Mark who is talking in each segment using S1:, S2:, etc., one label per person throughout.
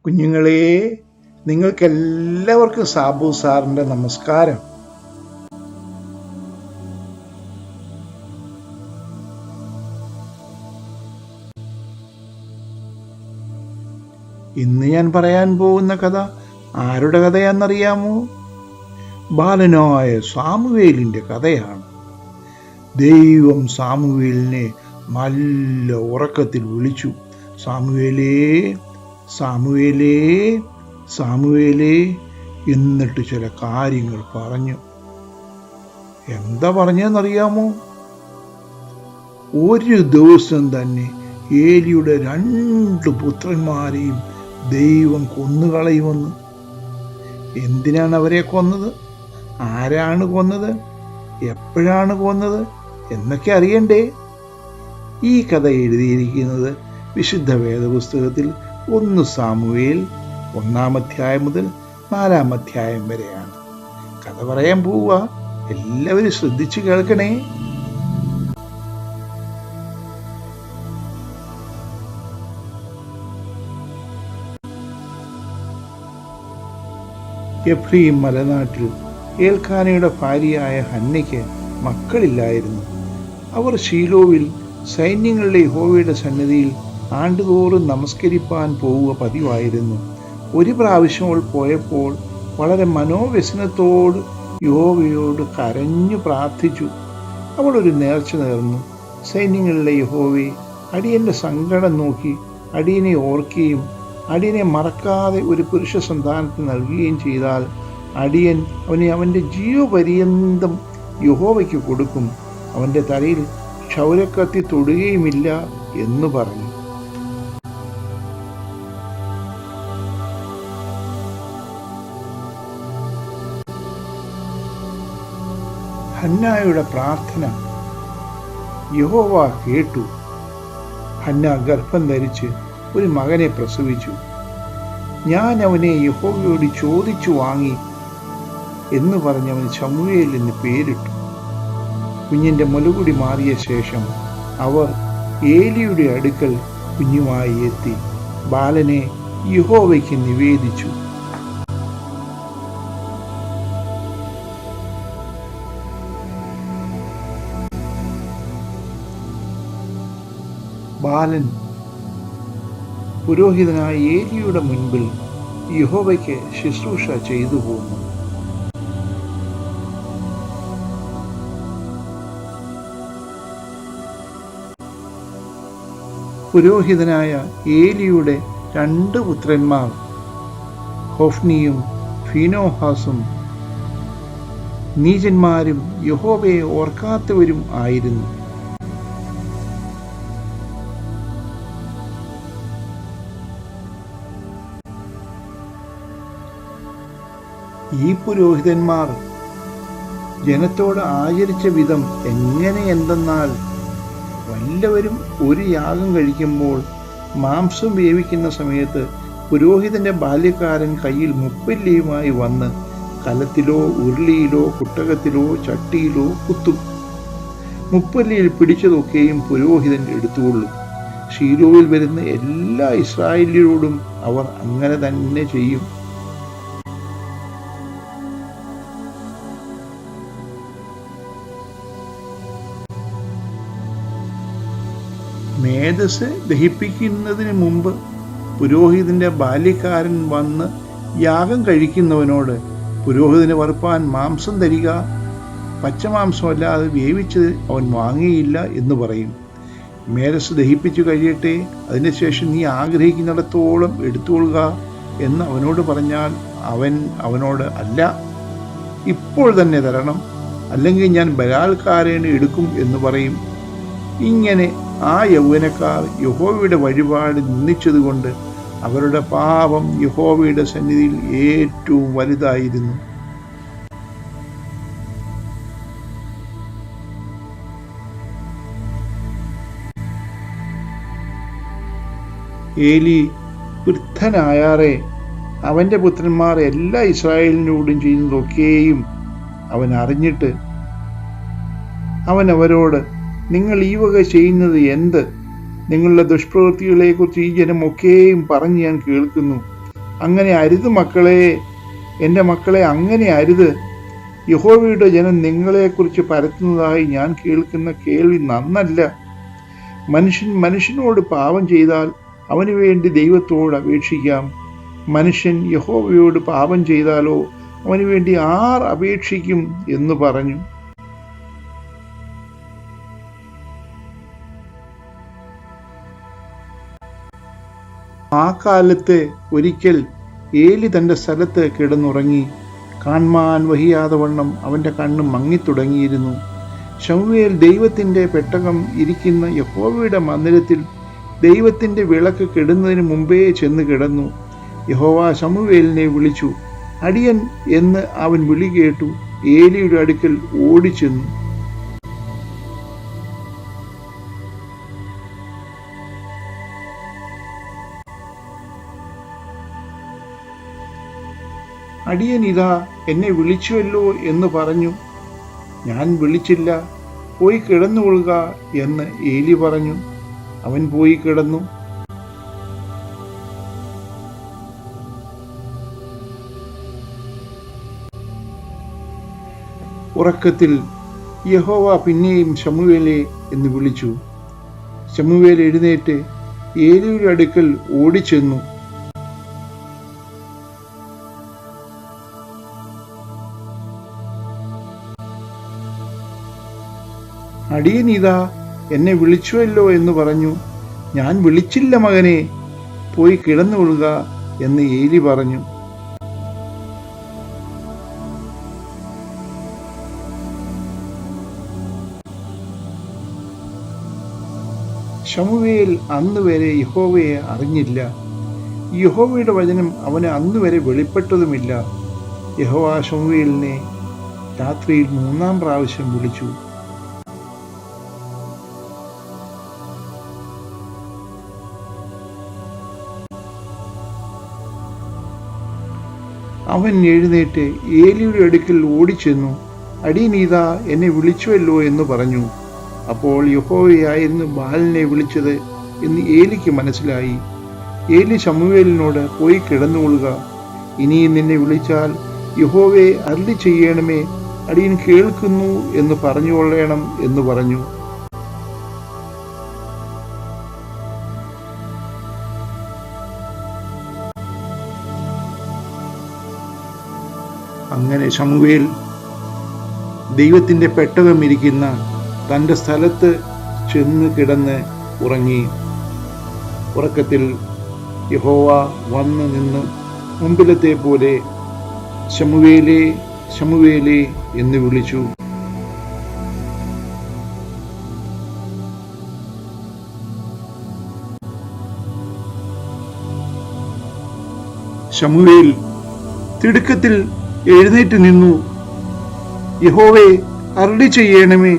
S1: കുഞ്ഞുങ്ങളെ, നിങ്ങൾക്കെല്ലാവർക്കും സാബു സാറിൻ്റെ നമസ്കാരം. ഇന്ന് ഞാൻ പറയാൻ പോകുന്ന കഥ ആരുടെ കഥയാണെന്നറിയാമോ? ബാലനായ സാമുവേലിൻ്റെ കഥയാണ്. ദൈവം സാമുവേലിനെ നല്ല ഉറക്കത്തിൽ വിളിച്ചു. സാമുവേലേ, സാമുവേലേ, സാമുവേലേ എന്നിട്ട് ചില കാര്യങ്ങൾ പറഞ്ഞു. എന്താ പറഞ്ഞതെന്നറിയാമോ? ഒരു ദിവസം തന്നെ ഏലിയുടെ 2 പുത്രന്മാരെയും ദൈവം കൊന്നുകളയുമെന്ന്. എന്തിനാണ് അവരെ കൊന്നത്? ആരാണ് കൊന്നത്? എപ്പോഴാണ് കൊന്നത് എന്നൊക്കെ അറിയണ്ടേ? ഈ കഥ എഴുതിയിരിക്കുന്നത് വിശുദ്ധ വേദപുസ്തകത്തിൽ 1 സാമുവേൽ 1-ാം അധ്യായം മുതൽ 4-ാം അധ്യായം വരെയാണ്. കഥ പറയാൻ പോവുക. എല്ലാവരും ശ്രദ്ധിച്ചു കേൾക്കണേ. എഫ്രയീം മലനാട്ടിൽ എൽക്കാനയുടെ ഭാര്യയായ ഹന്നയ്ക്ക് മക്കളില്ലായിരുന്നു. അവർ ശീലോവിൽ സൈന്യങ്ങളുടെ യഹോവയുടെ സന്നിധിയിൽ ആണ്ടുതോറും നമസ്കരിപ്പാൻ പോവുക പതിവായിരുന്നു. ഒരു പ്രാവശ്യം അവൾ പോയപ്പോൾ വളരെ മനോവ്യസനത്തോട് യഹോവയോട് കരഞ്ഞു പ്രാർത്ഥിച്ചു. അവൾ ഒരു നേർച്ച നേർന്നു. സൈന്യങ്ങളിലെ യഹോവേ, അടിയൻ്റെ സങ്കടം നോക്കി അടിയനെ ഓർക്കുകയും അടിയനെ മറക്കാതെ ഒരു പുരുഷ സന്താനത്തിന് നൽകുകയും ചെയ്താൽ അടിയൻ അവനെ അവൻ്റെ ജീവപര്യന്തം യഹോവയ്ക്ക് കൊടുക്കും. അവൻ്റെ തലയിൽ ക്ഷൗരക്കത്തി തൊടുകയുമില്ല എന്ന് പറഞ്ഞു. ഹന്നായുടെ പ്രാർത്ഥന യഹോവ കേട്ടു. ഹന്ന ഗർഭം ധരിച്ച് ഒരു മകനെ പ്രസവിച്ചു. ഞാൻ അവനെ യഹോവയോട് ചോദിച്ചു വാങ്ങി എന്ന് പറഞ്ഞവന് ശമൂവേൽ എന്ന് പേരിട്ടു. കുഞ്ഞിൻ്റെ മുലകുടി മാറിയ ശേഷം അവർ ഏലിയുടെ അടുക്കൽ കുഞ്ഞുമായി എത്തി ബാലനെ യഹോവയ്ക്ക് നിവേദിച്ചു. ബാലൻ പുരോഹിതനായ ഏലിയുടെ മുൻപിൽ യഹോവയ്ക്ക് ശുശ്രൂഷ ചെയ്തു പോന്നു. പുരോഹിതനായ ഏലിയുടെ 2 പുത്രന്മാർ ഹൊഫ്നിയും ഫീനോഹാസും നീചന്മാരും യഹോവയെ ഓർക്കാത്തവരും ആയിരുന്നു. ഈ പുരോഹിതന്മാർ ജനത്തോട് ആചരിച്ച വിധം എന്തെന്നാൽ വല്ലവരും ഒരു യാഗം കഴിക്കുമ്പോൾ മാംസം വേവിക്കുന്ന സമയത്ത് പുരോഹിതന്റെ ബാല്യക്കാരൻ കയ്യിൽ മുപ്പല്ലിയുമായി വന്ന് കലത്തിലോ ഉരുളിയിലോ കുട്ടകത്തിലോ ചട്ടിയിലോ കുത്തും. മുപ്പല്ലിയിൽ പിടിച്ചതൊക്കെയും പുരോഹിതൻ എടുത്തുകൊള്ളും. ശീലോവിൽ വരുന്ന എല്ലാ ഇസ്രായേലിയരോടും അവർ അങ്ങനെ തന്നെ ചെയ്യും. മേധസ് ദഹിപ്പിക്കുന്നതിന് മുമ്പ് പുരോഹിതന്റെ ബാല്യക്കാരൻ വന്ന് യാഗം കഴിക്കുന്നവനോട് പുരോഹിതന് വറുപ്പാൻ മാംസം തരിക, പച്ചമാംസമല്ലാതെ വേവിച്ചത് അവൻ വാങ്ങിയില്ല എന്ന് പറയും. മേധസ് ദഹിപ്പിച്ചു കഴിയട്ടെ, അതിനുശേഷം നീ ആഗ്രഹിക്കുന്നിടത്തോളം എടുത്തുകൊള്ളുക എന്ന് അവനോട് പറഞ്ഞാൽ അവൻ അവനോട് അല്ല, ഇപ്പോൾ തന്നെ തരണം, അല്ലെങ്കിൽ ഞാൻ ബലാത്കാരേണ എടുക്കും എന്ന് പറയും. ഇങ്ങനെ ആ യൗവനക്കാർ യഹോവയുടെ വഴിപാട് നിന്ദിച്ചതുകൊണ്ട് അവരുടെ പാപം യഹോവയുടെ സന്നിധിയിൽ ഏറ്റവും വലുതായിരുന്നു. ഏലി വൃദ്ധനായാറെ അവൻ്റെ പുത്രന്മാർ എല്ലാ ഇസ്രായേലിനോടും ചെയ്യുന്നതൊക്കെയും അവൻ അറിഞ്ഞിട്ട് അവൻ അവരോട്, നിങ്ങൾ ഈ വക ചെയ്യുന്നത് എന്ത്? നിങ്ങളുടെ ദുഷ്പ്രവൃത്തികളെക്കുറിച്ച് ഈ ജനമൊക്കെയും പറഞ്ഞ് ഞാൻ കേൾക്കുന്നു. അങ്ങനെ അരുത് മക്കളെ, എൻ്റെ മക്കളെ, അങ്ങനെ അരുത്. യഹോവയുടെ ജനം നിങ്ങളെക്കുറിച്ച് പരത്തുന്നതായി ഞാൻ കേൾക്കുന്ന കേൾവി നന്നല്ല. മനുഷ്യൻ മനുഷ്യനോട് പാപം ചെയ്താൽ അവന് വേണ്ടി ദൈവത്തോട് അപേക്ഷിക്കാം. മനുഷ്യൻ യഹോവയോട് പാപം ചെയ്താലോ അവന് വേണ്ടി ആർ അപേക്ഷിക്കും എന്ന് പറഞ്ഞു. ആ കാലത്ത് ഒരിക്കൽ ഏലി തൻ്റെ സ്ഥലത്ത് കിടന്നുറങ്ങി. കാൺമാൻ വഹിയാതെ വണ്ണം അവൻ്റെ കണ്ണ് മങ്ങിത്തുടങ്ങിയിരുന്നു. ശമൂവേൽ ദൈവത്തിൻ്റെ പെട്ടകം ഇരിക്കുന്ന യഹോവയുടെ മന്ദിരത്തിൽ ദൈവത്തിൻ്റെ വിളക്ക് കെടുന്നതിന് മുമ്പേ ചെന്ന് കിടന്നു. യഹോവ ശമൂവേലിനെ വിളിച്ചു. അടിയൻ എന്ന് അവൻ വിളി കേട്ടു. ഏലിയുടെ അടുക്കൽ ഓടിച്ചെന്നു. അടിയൻ ഇതാ എന്നെ വിളിച്ചുവല്ലോ എന്ന് പറഞ്ഞു. ഞാൻ വിളിച്ചില്ല, പോയി കിടന്നുകൊള്ളുക എന്ന് ഏലി പറഞ്ഞു. അവൻ പോയി കിടന്നു. ഉറക്കത്തിൽ യഹോവ പിന്നെയും ശമൂവേലേ എന്ന് വിളിച്ചു. ശമൂവേൽ എഴുന്നേറ്റ് ഏലിയുടെ അടുക്കൽ ഓടിച്ചെന്നു. അടിയൻ ഇതാ എന്നെ വിളിച്ചുവല്ലോ എന്ന് പറഞ്ഞു. ഞാൻ വിളിച്ചില്ല മകനെ, പോയി കിടന്നുകൊള്ളുക എന്ന് ഏലി പറഞ്ഞു. ശമൂവേൽ അന്നുവരെ യഹോവയെ അറിഞ്ഞില്ല. യഹോവയുടെ വചനം അവന് അന്നുവരെ വെളിപ്പെട്ടതുമില്ല. യഹോവ ശമൂവേലിനെ രാത്രിയിൽ 3-ാം പ്രാവശ്യം വിളിച്ചു. അവൻ എഴുന്നേറ്റ് ഏലിയുടെ അടുക്കൽ ഓടിച്ചെന്നു. അടിയനീതാ എന്നെ വിളിച്ചുവല്ലോ എന്ന് പറഞ്ഞു. അപ്പോൾ യഹോവയായിരുന്നു ബാലിനെ വിളിച്ചത് എന്ന് ഏലിക്ക് മനസ്സിലായി. ഏലി ശമൂവേലിനോട് പോയി കിടന്നുകൊള്ളുക, ഇനിയും നിന്നെ വിളിച്ചാൽ യഹോവയെ അരുളി ചെയ്യണമേ, അടിയൻ കേൾക്കുന്നു എന്ന് പറഞ്ഞുകൊള്ളണം എന്ന് പറഞ്ഞു. അങ്ങനെ ശമൂവേൽ ദൈവത്തിൻ്റെ പെട്ടകം ഇരിക്കുന്ന തൻ്റെ സ്ഥലത്ത് ചെന്ന് കിടന്ന് ഉറങ്ങി. ഉറക്കത്തിൽ യഹോവ വന്ന് നിന്ന് മുമ്പിലത്തെ പോലെ ശമൂവേലേ, ശമൂവേലേ എന്ന് വിളിച്ചു. ശമൂവേൽ തിടുക്കത്തിൽ എഴുന്നേറ്റ് നിന്നു. യഹോവേ അരുളി ചെയ്യണമേ,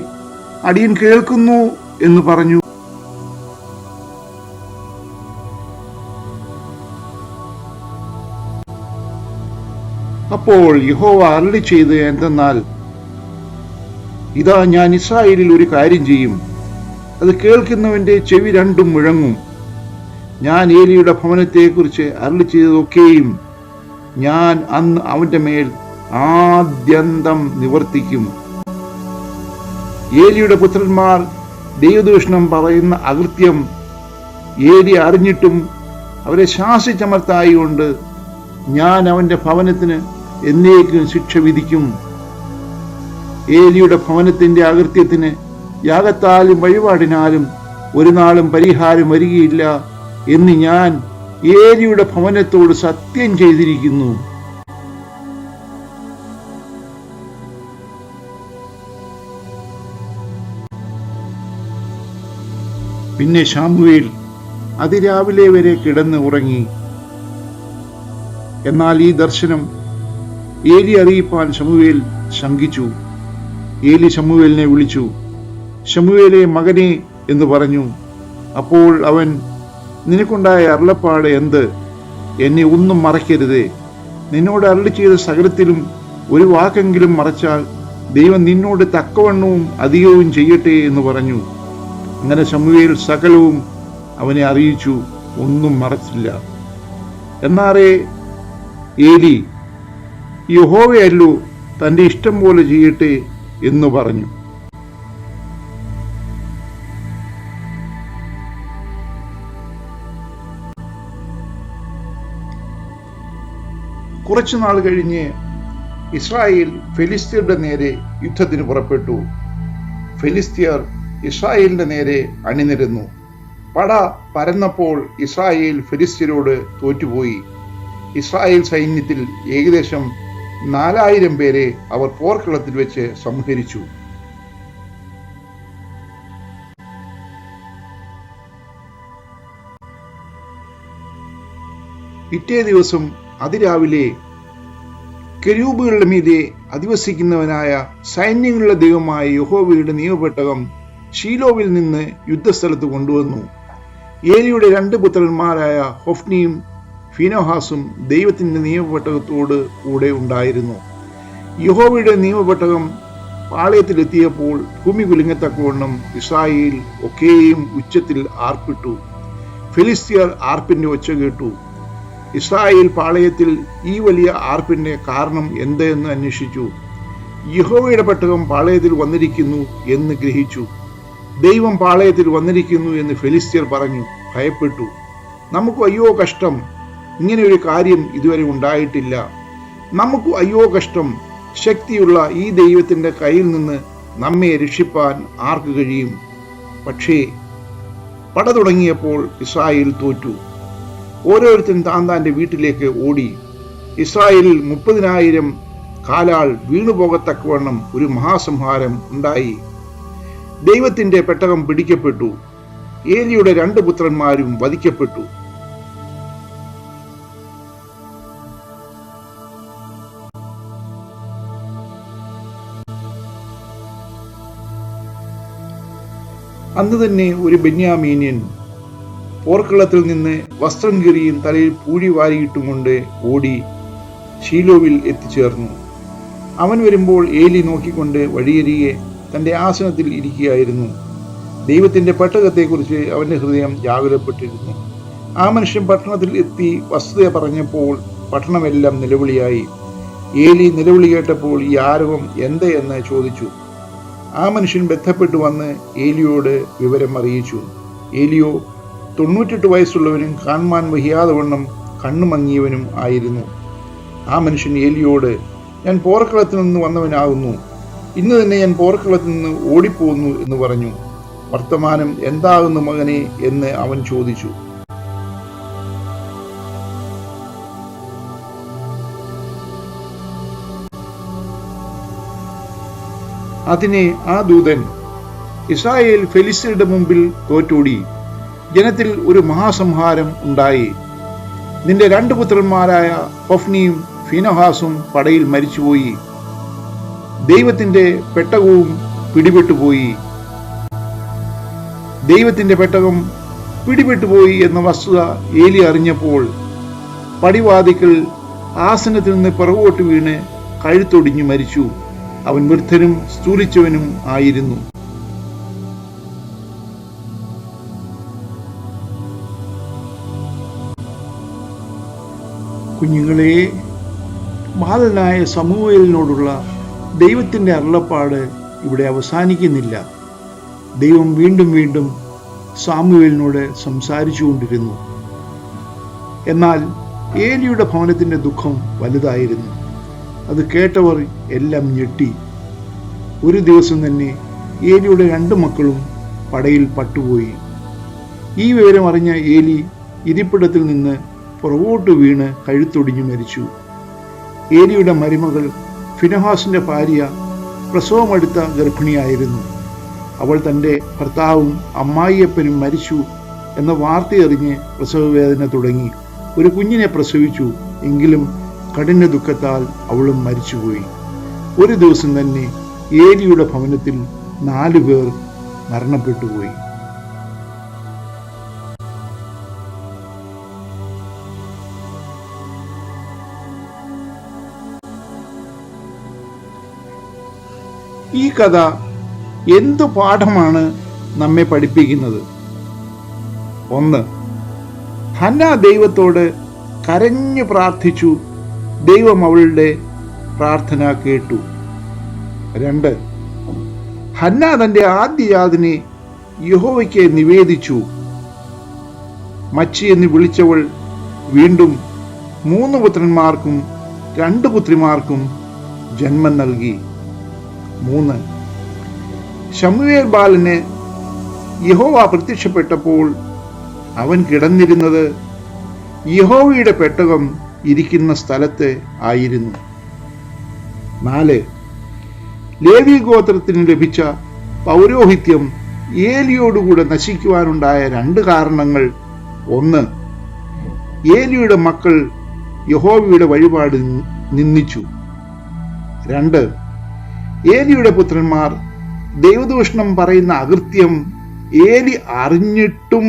S1: അടിയൻ കേൾക്കുന്നു എന്ന് പറഞ്ഞു. അപ്പോൾ യഹോവ അരുളി ചെയ്ത് എന്തെന്നാൽ, ഇതാ ഞാൻ ഇസ്രായേലിൽ ഒരു കാര്യം ചെയ്യും, അത് കേൾക്കുന്നവന്റെ ചെവി രണ്ടും മുഴങ്ങും. ഞാൻ ഏലിയുടെ ഭവനത്തെക്കുറിച്ച് അരുളി ചെയ്തതൊക്കെയും ഞാൻ അന്ന് അവന്റെ മേൽ ആദ്യന്തം നിവർത്തിക്കും. ഏലിയുടെ പുത്രന്മാർ ദൈവദൂഷണം പറയുന്ന അകൃത്യം ഏലി അറിഞ്ഞിട്ടും അവരെ ശാസിച്ചമർത്തായിക്കൊണ്ട് ഞാൻ അവന്റെ ഭവനത്തിന് എന്നേക്കും ശിക്ഷ വിധിക്കും. ഏലിയുടെ ഭവനത്തിന്റെ അകൃത്യത്തിന് യാഗത്താലും വഴിപാടിനാലും ഒരു നാളും പരിഹാരം വരികയില്ല എന്ന് ഞാൻ ഏലിയുടെ ഭവനത്തോട് സത്യം ചെയ്തിരിക്കുന്നു. പിന്നെ ശമൂവേൽ അതിരാവിലെ വരെ കിടന്ന് ഉറങ്ങി. എന്നാൽ ഈ ദർശനം ഏലി അറിയിപ്പാൻ ശമൂവേൽ ശങ്കിച്ചു. ഏലി ശമൂവേലിനെ വിളിച്ചു. ശമൂവേലേ, മകനെ എന്ന് പറഞ്ഞു. അപ്പോൾ അവൻ, നിനക്കുണ്ടായ അരുളപ്പാട് എന്ത്? എന്നെ ഒന്നും മറയ്ക്കരുതേ. നിന്നോട് അരുളി ചെയ്ത സകലത്തിലും ഒരു വാക്കെങ്കിലും മറച്ചാൽ ദൈവം നിന്നോട് തക്കവണ്ണവും അധികവും ചെയ്യട്ടെ എന്ന് പറഞ്ഞു. അങ്ങനെ ശമൂവേൽ സകലവും അവനെ അറിയിച്ചു, ഒന്നും മറച്ചില്ല. എന്നാറേ ഏലി, യഹോവയല്ലോ തന്റെ ഇഷ്ടം പോലെ ചെയ്യട്ടെ എന്ന് പറഞ്ഞു. കുറച്ചുനാൾ കഴിഞ്ഞ് ഇസ്രായേൽ ഫെലിസ്ത്യരുടെ നേരെ യുദ്ധത്തിന് പുറപ്പെട്ടു. ഫെലിസ്ത്യർ ഇസ്രായേലിന്റെ നേരെ അണിനിരന്നു. പട പരന്നപ്പോൾ ഇസ്രായേൽ ഫെലിസ്ത്യരോട് തോറ്റുപോയി. ഇസ്രായേൽ സൈന്യത്തിൽ ഏകദേശം 4000 പേരെ അവർ പോർക്കളത്തിൽ വെച്ച് സംഹരിച്ചു. പിറ്റേ ദിവസം അതിരാവിലെ കെരൂബുകളുടെ മീതെ അധിവസിക്കുന്നവനായ സൈന്യങ്ങളുടെ ദൈവമായ യഹോവയുടെ നിയമപെട്ടകം ശീലോവിൽ നിന്ന് യുദ്ധസ്ഥലത്ത് കൊണ്ടുവന്നു. ഏലിയുടെ 2 പുത്രന്മാരായ ഹൊഫ്നിയും ഫീനോഹാസും ദൈവത്തിന്റെ നിയമപെട്ടകത്തോട് കൂടെ ഉണ്ടായിരുന്നു. യഹോവയുടെ നിയമപെട്ടകം പാളയത്തിലെത്തിയപ്പോൾ ഭൂമി കുലുങ്ങത്തക്കവണ്ണം ഇസ്രായേൽ ഒക്കെയും ഉച്ചത്തിൽ ആർപ്പിട്ടു. ഫെലിസ്ത്യർ ആർപ്പിന്റെ ഒച്ച കേട്ടു. ഇസ്രായേൽ പാളയത്തിൽ ഈ വലിയ ആർപ്പിന്റെ കാരണം എന്ത് എന്ന് അന്വേഷിച്ചു. യഹോവയുടെ പെട്ടകം പാളയത്തിൽ വന്നിരിക്കുന്നു എന്ന് ഗ്രഹിച്ചു. ദൈവം പാളയത്തിൽ വന്നിരിക്കുന്നു എന്ന് ഫെലിസ്ത്യർ പറഞ്ഞു. ഭയപ്പെട്ടു. നമുക്ക് അയ്യോ കഷ്ടം, ഇങ്ങനെ ഒരു കാര്യം ഇതുവരെ ഉണ്ടായിട്ടില്ല. നമുക്ക് അയ്യോ കഷ്ടം, ശക്തിയുള്ള ഈ ദൈവത്തിന്റെ കയ്യിൽ നിന്ന് നമ്മെ രക്ഷിപ്പാൻ ആർക്ക് കഴിയും? പക്ഷേ പട തുടങ്ങിയപ്പോൾ ഇസ്രായേൽ തോറ്റു. ഓരോരുത്തൻ താന്റെ വീട്ടിലേക്ക് ഓടി. ഇസ്രായേലിൽ 30,000 കാലാൾ വീണുപോകത്തക്കവണ്ണം ഒരു മഹാസംഹാരം ഉണ്ടായി. ദൈവത്തിന്റെ പെട്ടകം പിടിക്കപ്പെട്ടു. ഏലിയുടെ 2 പുത്രന്മാരും വധിക്കപ്പെട്ടു. അന്ന് തന്നെ ഒരു ബെന്യാമീന്യൻ പോർക്കളത്തിൽ നിന്ന് വസ്ത്രം കീറിയും തലയിൽ പൂഴി വാരിയിട്ടും കൊണ്ട് ഓടി ശീലോവിൽ എത്തിച്ചേർന്നു. അവൻ വരുമ്പോൾ ഏലി നോക്കിക്കൊണ്ട് വഴിയരികെ തന്റെ ആസനത്തിൽ ഇരിക്കുകയായിരുന്നു. ദൈവത്തിന്റെ പെട്ടകത്തെക്കുറിച്ച് അവന്റെ ഹൃദയം വ്യാകുലപ്പെട്ടിരുന്നു. ആ മനുഷ്യൻ പട്ടണത്തിൽ എത്തി വസ്തുത പറഞ്ഞപ്പോൾ പട്ടണമെല്ലാം നിലവിളിയായി. ഏലി നിലവിളി കേട്ടപ്പോൾ ഈ ആരവം എന്ത് എന്ന് ചോദിച്ചു. ആ മനുഷ്യൻ ബന്ധപ്പെട്ടു വന്ന് ഏലിയോട് വിവരം അറിയിച്ചു. ഏലിയോ 98 വയസ്സുള്ളവനും കാണുവാൻ വഹിയാതെ വണ്ണം കണ്ണുമങ്ങിയവനും ആയിരുന്നു. ആ മനുഷ്യൻ ഏലിയോട്, ഞാൻ പോർക്കളത്തിൽ നിന്ന് വന്നവനാകുന്നു, ഇന്ന് തന്നെ ഞാൻ പോർക്കളത്തിൽ നിന്ന് ഓടിപ്പോന്നു എന്ന് പറഞ്ഞു. വർത്തമാനം എന്താകുന്നു മകനെ എന്ന് അവൻ ചോദിച്ചു. അതിനെ ആ ദൂതൻ, ഇസ്രായേൽ ഫെലിസ്ത്യരുടെ മുമ്പിൽ തോറ്റോടി, ജനത്തിൽ ഒരു മഹാസംഹാരം ഉണ്ടായി. നിന്റെ 2 പുത്രന്മാരായ ഹൊഫ്നിയും ഫീനഹാസും പടയിൽ മരിച്ചുപോയി. ദൈവത്തിന്റെ പെട്ടകവും പിടിപെട്ടുപോയി. ദൈവത്തിന്റെ പെട്ടകം പിടിപെട്ടുപോയി എന്ന വസ്തുത ഏലി അറിഞ്ഞപ്പോൾ പടിവാതിക്കൽ ആസനത്തിൽ നിന്ന് പിറകോട്ട് വീണ് കഴുത്തൊടിഞ്ഞു മരിച്ചു. അവൻ വൃദ്ധനും സ്ഥൂലിച്ചവനും ആയിരുന്നു. കുഞ്ഞുങ്ങളെ, ബാലനായ സമൂവേലിനോടുള്ള ദൈവത്തിന്റെ അരുളപ്പാട് ഇവിടെ അവസാനിക്കുന്നില്ല. ദൈവം വീണ്ടും വീണ്ടും സാമുവേലിനോട് സംസാരിച്ചുകൊണ്ടിരുന്നു. എന്നാൽ ഏലിയുടെ ഭവനത്തിന്റെ ദുഃഖം വലുതായിരുന്നു. അത് കേട്ടവർ എല്ലാം ഞെട്ടി. ഒരു ദിവസം തന്നെ ഏലിയുടെ 2 മക്കളും പടയിൽ പട്ടുപോയി. ഈ വിവരം അറിഞ്ഞ ഏലി ഇരിപ്പിടത്തിൽ നിന്ന് പുറകോട്ട് വീണ് കഴുത്തൊടിഞ്ഞു മരിച്ചു. ഏലിയുടെ മരുമകൾ ഫിനഹാസിന്റെ ഭാര്യ പ്രസവമെടുത്ത ഗർഭിണിയായിരുന്നു. അവൾ തൻ്റെ ഭർത്താവും അമ്മായിയപ്പനും മരിച്ചു എന്ന വാർത്തയറിഞ്ഞ് പ്രസവവേദന തുടങ്ങി. ഒരു കുഞ്ഞിനെ പ്രസവിച്ചു. എങ്കിലും കഠിന ദുഃഖത്താൽ അവളും മരിച്ചുപോയി. ഒരു ദിവസം തന്നെ ഏലിയുടെ ഭവനത്തിൽ 4 പേർ മരണപ്പെട്ടുപോയി. ഈ കഥ എന്തു പാഠമാണ് നമ്മെ പഠിപ്പിക്കുന്നത്? 1. ഹന്ന ദൈവത്തോട് കരഞ്ഞു പ്രാർത്ഥിച്ചു. ദൈവം അവളുടെ പ്രാർത്ഥന കേട്ടു. 2. ഹന്ന തന്റെ ആദ്യജാതനെ യഹോവയ്ക്ക് നിവേദിച്ചു. മച്ചി എന്ന് വിളിച്ചവൾ വീണ്ടും 3 പുത്രന്മാർക്കും 2 പുത്രിമാർക്കും ജന്മം നൽകി. 3. ശമൂവേൽ ബാലന് യഹോവ പ്രത്യക്ഷപ്പെട്ടപ്പോൾ അവൻ കിടന്നിരുന്നത് യഹോവയുടെ പെട്ടകം ഇരിക്കുന്ന സ്ഥലത്ത് ആയിരുന്നു. 4. ലേവി ഗോത്രത്തിന് ലഭിച്ച പൗരോഹിത്യം ഏലിയോടുകൂടെ നശിക്കുവാനുണ്ടായ 2 കാരണങ്ങൾ. 1. ഏലിയുടെ മക്കൾ യഹോവയുടെ വഴിപാട് നിന്ദിച്ചു. 2. ഏലിയുടെ പുത്രന്മാർ ദൈവദൂഷണം പറയുന്ന അകൃത്യം ഏലി അറിഞ്ഞിട്ടും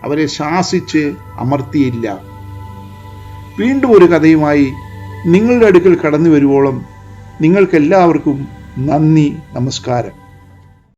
S1: അവരെ ശാസിച്ച് അമർത്തിയില്ല. വീണ്ടും ഒരു കഥയുമായി നിങ്ങളുടെ അടുക്കൽ കടന്നു വരുവോളം നിങ്ങൾക്കെല്ലാവർക്കും നന്ദി, നമസ്കാരം.